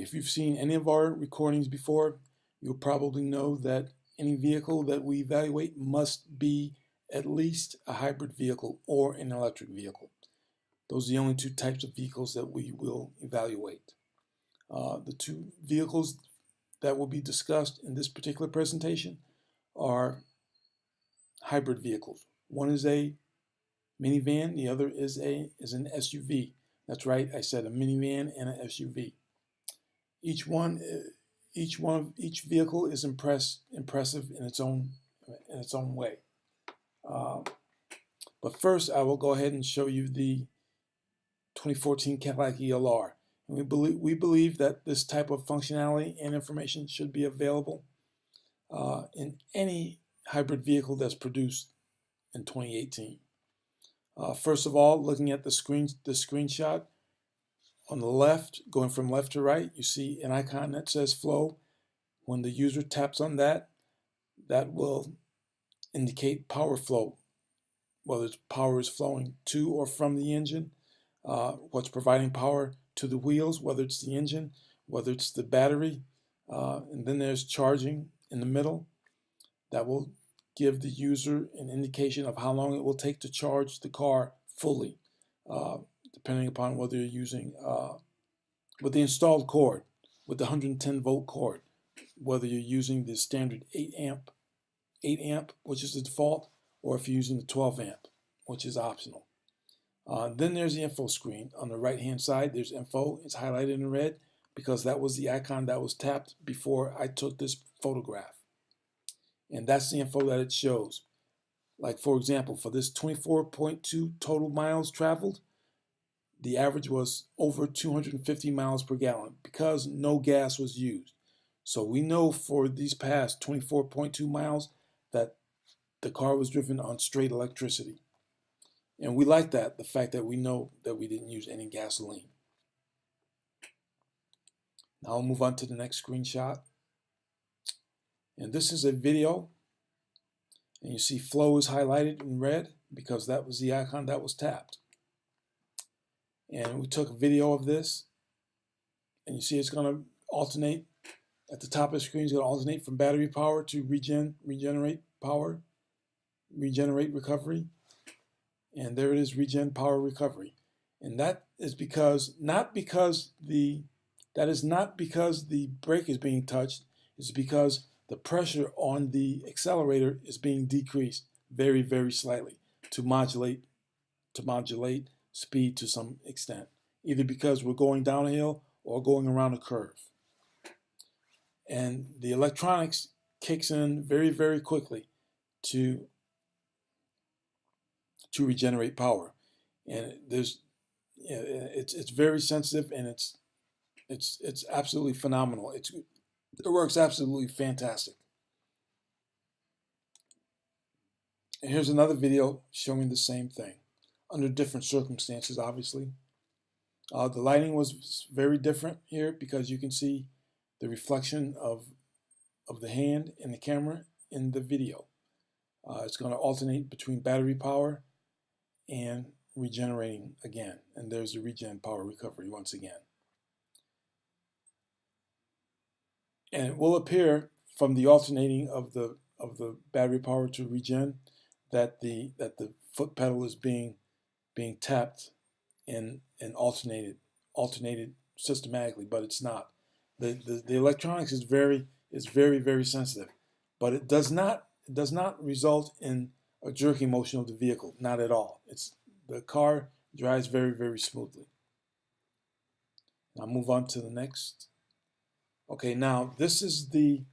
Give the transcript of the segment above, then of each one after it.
If you've seen any of our recordings before, you'll probably know that any vehicle that we evaluate must be at least a hybrid vehicle or an electric vehicle. Those are the only two types of vehicles that we will evaluate. The two vehicles that will be discussed in this particular presentation are hybrid vehicles. One is a minivan, the other is an SUV. That's right, I said a minivan and an SUV. Each vehicle is impressive in its own way. But first, I will go ahead and show you the 2014 Cadillac ELR. And we believe that this type of functionality and information should be available in any hybrid vehicle that's produced in 2018. First of all, looking at the screenshot, on the left, going from left to right, you see an icon that says flow. When the user taps on that, that will indicate power flow, whether power is flowing to or from the engine, what's providing power to the wheels, whether it's the engine, whether it's the battery, and then there's charging in the middle. That will give the user an indication of how long it will take to charge the car fully, depending upon whether you're using with the installed cord, with the 110 volt cord, whether you're using the standard 8 amp, which is the default, or if you're using the 12 amp, which is optional. Then there's the info screen. On the right hand side, there's info. It's highlighted in red because that was the icon that was tapped before I took this photograph. And that's the info that it shows. Like, for example, for this 24.2 total miles traveled, the average was over 250 miles per gallon because no gas was used. So we know for these past 24.2 miles that the car was driven on straight electricity. And we like that, the fact that we know that we didn't use any gasoline. Now I'll move on to the next screenshot. And this is a video. And you see flow is highlighted in red because that was the icon that was tapped. And we took a video of this. And you see it's going to alternate. At the top of the screen, it's going to alternate from battery power to regenerate power, regenerate recovery. And there it is, regen power recovery. And that is not because the brake is being touched. It's because the pressure on the accelerator is being decreased very, very slightly to modulate speed to some extent, either because we're going down a hill or going around a curve. And the electronics kicks in very, very quickly to regenerate power. And it's very sensitive, and it's absolutely phenomenal. It works absolutely fantastic. And here's another video showing the same thing under different circumstances, obviously. The lighting was very different here because you can see the reflection of the hand in the camera in the video. It's going to alternate between battery power and regenerating again. And there's the regen power recovery once again. And it will appear from the alternating of the battery power to regen that the foot pedal is being tapped and alternated systematically, but it's not. The electronics is very, very sensitive, but it does not result in a jerking motion of the vehicle, not at all. The car drives very, very smoothly. I'll move on to the next. Okay, now this is the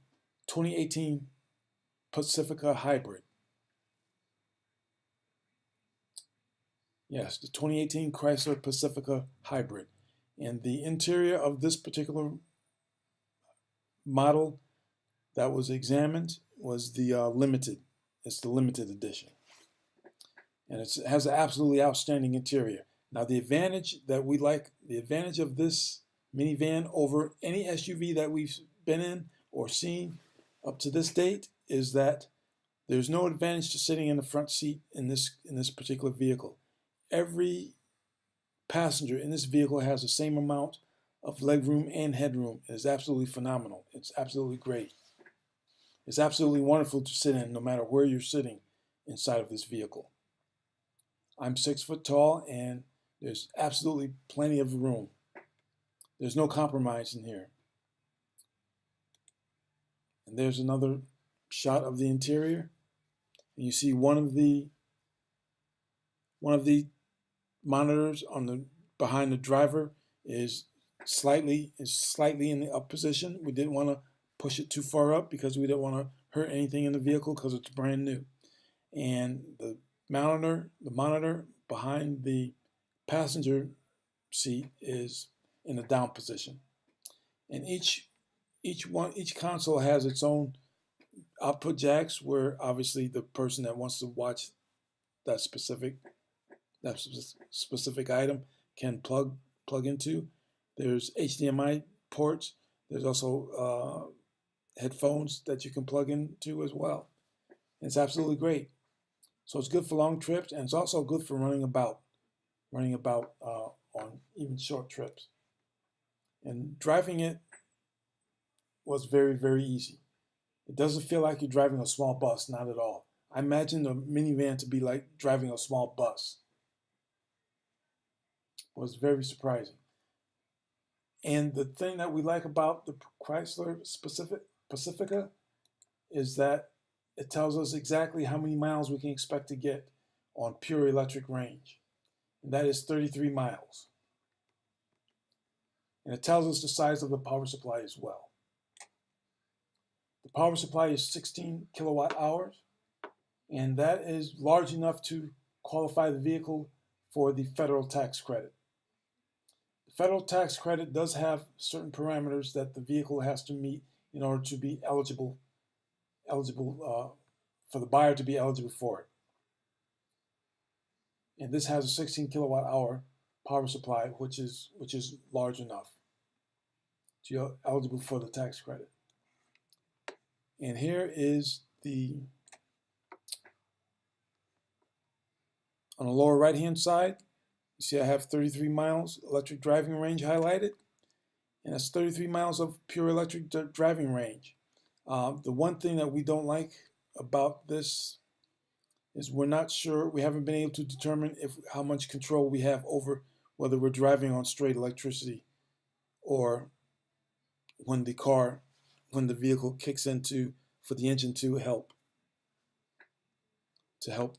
2018 Pacifica Hybrid. Yes, the 2018 Chrysler Pacifica Hybrid. And the interior of this particular model that was examined was the limited. It's the limited edition. And it has an absolutely outstanding interior. Now the advantage that we like, the advantage of this minivan over any SUV that we've been in or seen up to this date is that there's no advantage to sitting in the front seat in this particular vehicle. Every passenger in this vehicle has the same amount of legroom and headroom. It is absolutely phenomenal. It's absolutely great. It's absolutely wonderful to sit in no matter where you're sitting inside of this vehicle. I'm 6 foot tall and there's absolutely plenty of room. There's no compromise in here. And there's another shot of the interior. And you see one of the monitors on the behind the driver is slightly in the up position. We didn't want to push it too far up because we didn't want to hurt anything in the vehicle because it's brand new. And the monitor behind the passenger seat is in the down position. And each console has its own output jacks, where obviously the person that wants to watch that specific item can plug into. There's HDMI ports. There's also headphones that you can plug into as well. And it's absolutely great. So it's good for long trips, and it's also good for running about on even short trips. And driving it was very, very easy. It doesn't feel like you're driving a small bus, not at all. I imagine the minivan to be like driving a small bus. It was very surprising. And the thing that we like about the Chrysler Pacifica is that it tells us exactly how many miles we can expect to get on pure electric range. And that is 33 miles. And it tells us the size of the power supply as well. The power supply is 16 kilowatt hours, and that is large enough to qualify the vehicle for the federal tax credit. The federal tax credit does have certain parameters that the vehicle has to meet in order to be eligible for the buyer to be eligible for it. And this has a 16 kilowatt hour power supply, which is large enough to be eligible for the tax credit. And here is on the lower right hand side, you see I have 33 miles electric driving range highlighted, and that's 33 miles of pure electric driving range. The one thing that we don't like about this is we're not sure, we haven't been able to determine how much control we have over whether we're driving on straight electricity or when the vehicle kicks into for the engine to help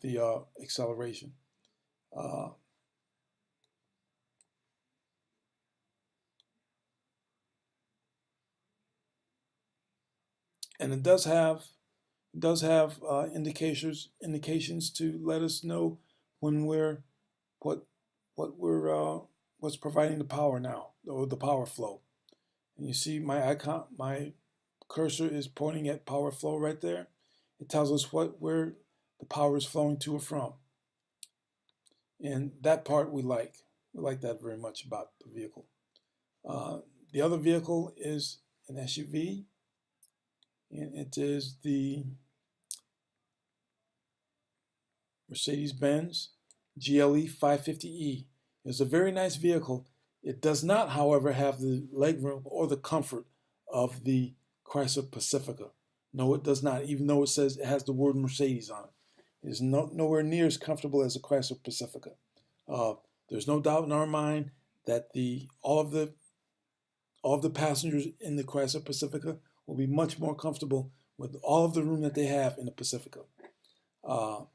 the acceleration. And it does have indications to let us know when what's providing the power now, or the power flow. And you see my cursor is pointing at power flow right there. It tells us where the power is flowing to or from. And that part we like. We like that very much about the vehicle. The other vehicle is an SUV, and it is the Mercedes Benz GLE 550E. It's a very nice vehicle. It does not, however, have the legroom or the comfort of the Chrysler Pacifica. No, it does not, even though it says it has the word Mercedes on it. It is nowhere near as comfortable as the Chrysler Pacifica. There's no doubt in our mind that all of the passengers in the Chrysler Pacifica will be much more comfortable with all of the room that they have in the Pacifica. The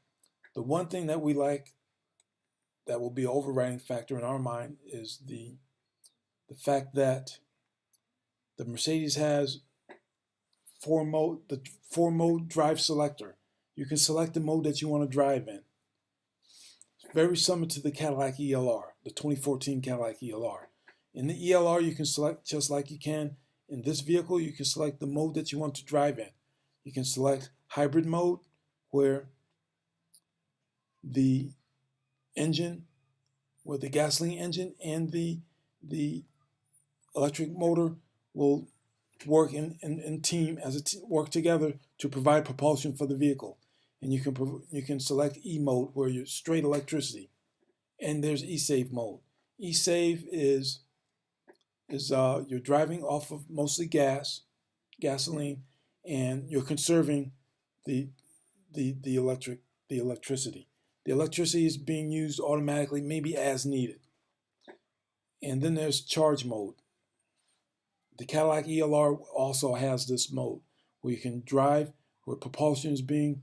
one thing that we like that will be an overriding factor in our mind is the fact that the Mercedes has the four-mode drive selector. You can select the mode that you want to drive in. It's very similar to the Cadillac ELR, the 2014 Cadillac ELR. In the ELR, you can select, just like you can in this vehicle, you can select the mode that you want to drive in. You can select hybrid mode, where the gasoline engine and the electric motor will work in team work together to provide propulsion for the vehicle. And you can select E mode, where you're straight electricity. And there's E-Save mode. E-Save is is you're driving off of mostly gasoline, and you're conserving the the electricity. The electricity is being used automatically, maybe as needed. And then there's charge mode. The Cadillac ELR also has this mode where you can drive, where propulsion is being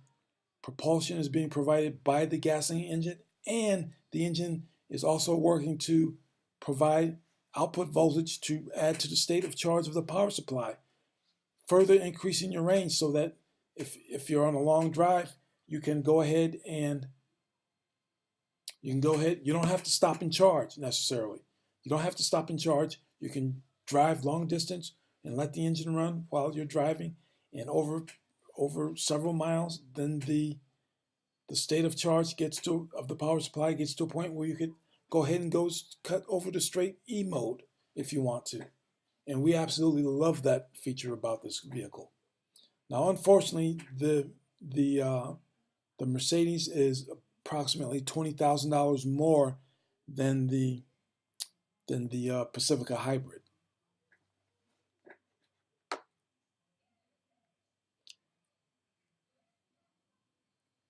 provided by the gasoline engine, and the engine is also working to provide output voltage to add to the state of charge of the power supply, further increasing your range so that if you're on a long drive, you can go ahead and you don't have to stop and charge necessarily. You don't have to stop and charge. You can drive long distance and let the engine run while you're driving, and over several miles, then the state of charge of the power supply gets to a point where you could go ahead and cut over to straight E mode if you want to. And we absolutely love that feature about this vehicle. Now, unfortunately, the Mercedes is approximately $20,000 more than the Pacifica Hybrid.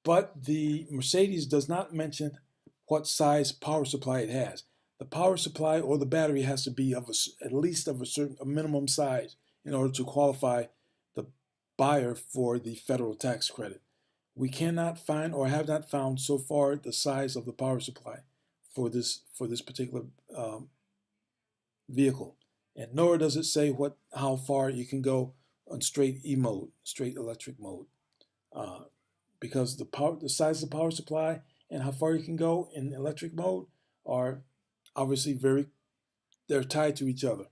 But the Mercedes does not mention what size power supply it has. The power supply or the battery has to be at least of a minimum size in order to qualify the buyer for the federal tax credit. We cannot find, or have not found so far, the size of the power supply for this particular vehicle, and nor does it say how far you can go on straight E mode, straight electric mode. Because the size of the power supply and how far you can go in electric mode are obviously they're tied to each other.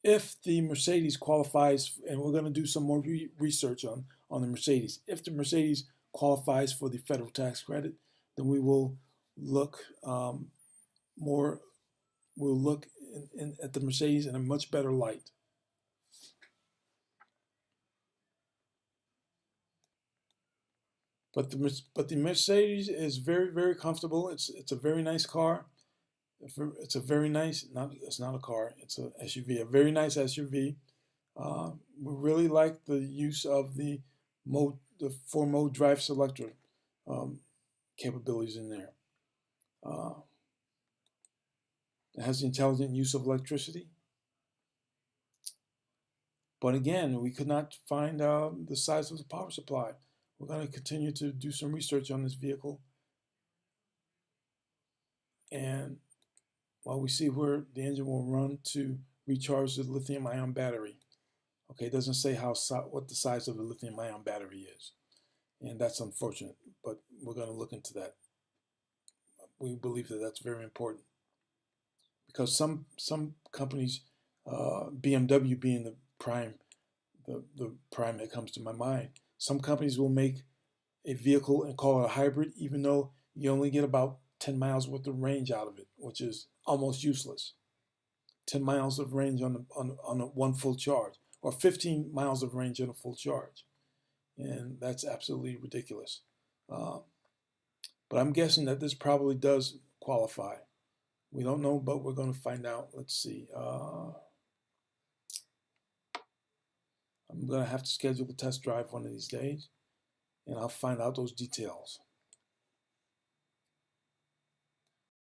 If the Mercedes qualifies, and we're going to do some more research on the Mercedes, if the Mercedes qualifies for the federal tax credit, then we will look more. We'll look at the Mercedes in a much better light. But the Mercedes is very comfortable. It's a very nice car. It's a very nice, it's not a car, it's a SUV, a very nice SUV. We really like the use of the 4-mode drive selector capabilities in there. It has the intelligent use of electricity. But again, we could not find the size of the power supply. We're going to continue to do some research on this vehicle, and while we see where the engine will run to recharge the lithium-ion battery. Okay, it doesn't say what the size of the lithium-ion battery is, and that's unfortunate, but we're going to look into that. We believe that that's very important, because some companies, BMW being the prime that comes to my mind, some companies will make a vehicle and call it a hybrid, even though you only get about 10 miles worth of range out of it, which is almost useless. 10 miles of range on one full charge, or 15 miles of range on a full charge. And that's absolutely ridiculous. But I'm guessing that this probably does qualify. We don't know, but we're going to find out. Let's see. I'm going to have to schedule a test drive one of these days, and I'll find out those details.